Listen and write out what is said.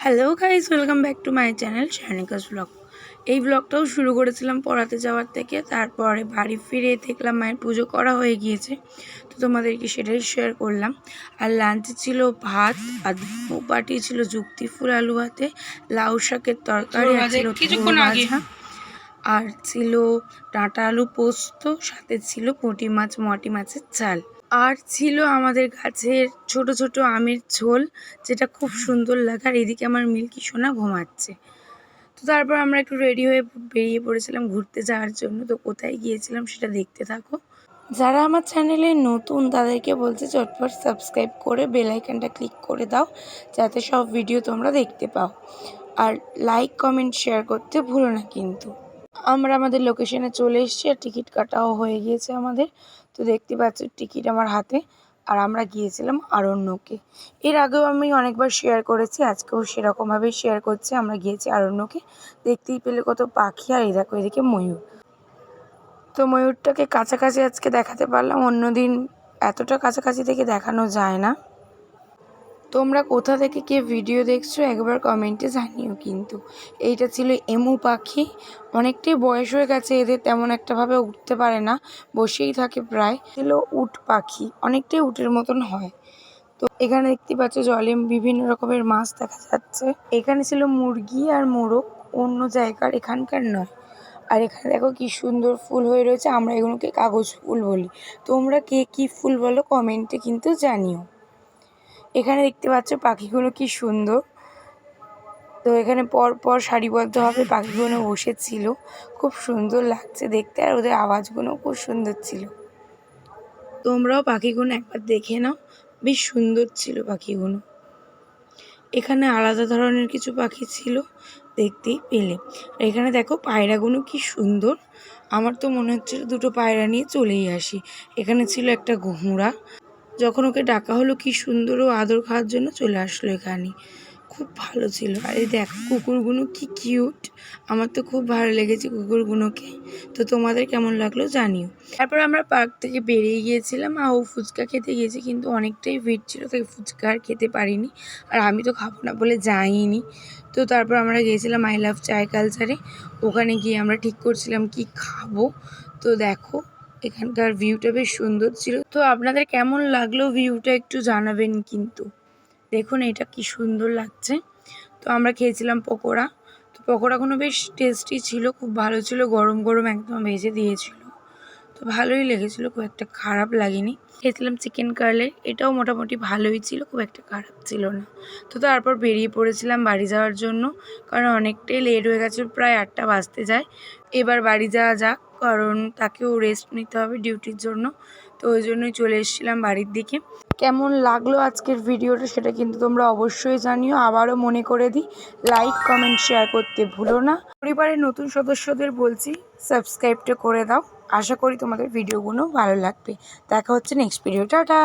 Hello guys, welcome back to my channel Shanika's vlog. এই ব্লগটাও শুরু করেছিলাম পড়াতে যাওয়ার থেকে। তারপরে বাড়ি ফিরে দেখলাম মায়ের পুজো করা হয়ে গিয়েছে, তো তোমাদেরকে সেটাই শেয়ার করলাম। আর লাঞ্চে ছিল ভাত, আর পাটি ছিল যুক্তি ফুল আলু ভাতে, লাউ শাকের তরকারি, আর ছিল ভাজা, আর ছিল ডাঁটা আলু পোস্ত, সাথে ছিল পুঁটি মাছ মটি মাছের ঝাল, আর ছিল আমাদের গাছের ছোট ছোট আমের ঝোল, যেটা খুব সুন্দর লাগে। আর এদিকে আমার মিল্কি সোনা ঘুমাচ্ছে। তো তারপর আমরা একটু রেডি হয়ে বেরিয়ে পড়েছিলাম ঘুরতে যাওয়ার জন্য। তো কোথায় গিয়েছিলাম সেটা দেখতে থাকো। যারা আমার চ্যানেলে নতুন তাদেরকে বলছে চটপট সাবস্ক্রাইব করে বেল আইকনটা ক্লিক করে দাও, যাতে সব ভিডিও তোমরা দেখতে পাও। আর লাইক কমেন্ট শেয়ার করতে ভুলো না কিন্তু। আমরা আমাদের লোকেশনে চলে এসেছি, আর টিকিট কাটাও হয়ে গিয়েছে আমাদের। তো দেখতে পাচ্ছ টিকিট আমার হাতে। আর আমরা গিয়েছিলাম আরণ্যকে। এর আগেও আমি অনেকবার শেয়ার করেছি, আজকেও সেরকমভাবেই শেয়ার করছি। আমরা গিয়েছি আরণ্যকে। দেখতেই পেলে কত পাখি, আর এই দেখো এদিকে ময়ূর। তো ময়ূরটাকে কাছাকাছি আজকে দেখাতে পারলাম, অন্যদিন এতটা কাছাকাছি থেকে দেখানো যায় না। তোমরা কোথা থেকে কে ভিডিও দেখছো একবার কমেন্টে জানিও কিন্তু। এইটা ছিল এমু পাখি। অনেকটাই বয়স হয়ে গেছে এদের, তেমন একটাভাবে উঠতে পারে না, বসেই থাকে প্রায়। ছিল উট পাখি, অনেকটাই উটের মতন হয়। তো এখানে দেখতে পাচ্ছ জলে বিভিন্ন রকমের মাছ দেখা যাচ্ছে। এখানে ছিল মুরগি আর মোরগ, অন্য জায়গার, এখানকার নয়। আর এখানে দেখো কি সুন্দর ফুল হয়ে রয়েছে, আমরা এগুলোকে কাগজ ফুল বলি। তোমরা কে কী ফুল বলো কমেন্টে কিন্তু জানিও। এখানে দেখতে পাচ্ছ পাখিগুলো কি সুন্দর। তো এখানে পর পর সারিবদ্ধভাবে পাখিগুলো বসেছিল, খুব সুন্দর লাগছে দেখতে। আর ওদের আওয়াজগুলো খুব সুন্দর ছিল। তোমরাও পাখিগুলো একবার দেখে নাও, বেশ সুন্দর ছিল পাখিগুলো। এখানে আলাদা ধরনের কিছু পাখি ছিল, দেখতেই পেলে। আর এখানে দেখো পায়রাগুলো কি সুন্দর। আমার তো মনে হচ্ছে দুটো পায়রা নিয়ে চলেই আসি। এখানে ছিল একটা ঘোড়া, যখন ওকে ডাকা হলো কি সুন্দর ও আদর খাওয়ার জন্য চলে আসলো এখানে। খুব ভালো ছিল। আর এই দেখো কুকুরগুলো কি কিউট, আমার তো খুব ভালো লেগেছে কুকুরগুলোকে। তো তোমাদের কেমন লাগলো জানিও। তারপর আমরা পার্ক থেকে বেরিয়ে গিয়েছিলাম, আর ও ফুচকা খেতে গিয়েছে, কিন্তু অনেকটাই ভিড় ছিল, তাই ফুচকা আর খেতে পারিনি। আর আমি তো খাবো না বলে যাইনি। তো তারপর আমরা গিয়েছিলাম আই লাভ চায় কালচারে। ওখানে গিয়ে আমরা ঠিক করছিলাম কি খাবো। তো দেখো এখানকার ভিউটা বেশ সুন্দর ছিল। তো আপনাদের কেমন লাগলো ভিউটা একটু জানাবেন কিন্তু। দেখুন এটা কি সুন্দর লাগছে। তো আমরা খেয়েছিলাম পকোড়া। তো পকোড়াগুলো বেশ টেস্টি ছিল, খুব ভালো ছিল, গরম গরম একদম ভেজে দিয়েছিল। তো ভালোই লেগেছিলো, খুব একটা খারাপ লাগেনি। খেয়েছিলাম চিকেন কাটলেট, এটাও মোটামুটি ভালোই ছিল, খুব একটা খারাপ ছিল না। তো তারপর বেরিয়ে পড়েছিলাম বাড়ি যাওয়ার জন্য, কারণ অনেকটাই লেট হয়ে গেছে, প্রায় 8টা বাজতে যায়। এবার বাড়ি যাওয়া যাক, কারণ তাকেও রেস্ট নিতে হবে ডিউটির জন্য। তো ওই জন্যই চলে এসেছিলাম বাড়ির দিকে। কেমন লাগলো আজকের ভিডিওটা সেটা কিন্তু তোমরা অবশ্যই জানিও। আবারও মনে করে দিই, লাইক কমেন্ট শেয়ার করতে ভুলো না। পরিবারের নতুন সদস্যদের বলছি সাবস্ক্রাইবটা করে দাও। আশা করি তোমাদের ভিডিওগুলো ভালো লাগবে। দেখা হচ্ছে নেক্সট ভিডিও। টাটা।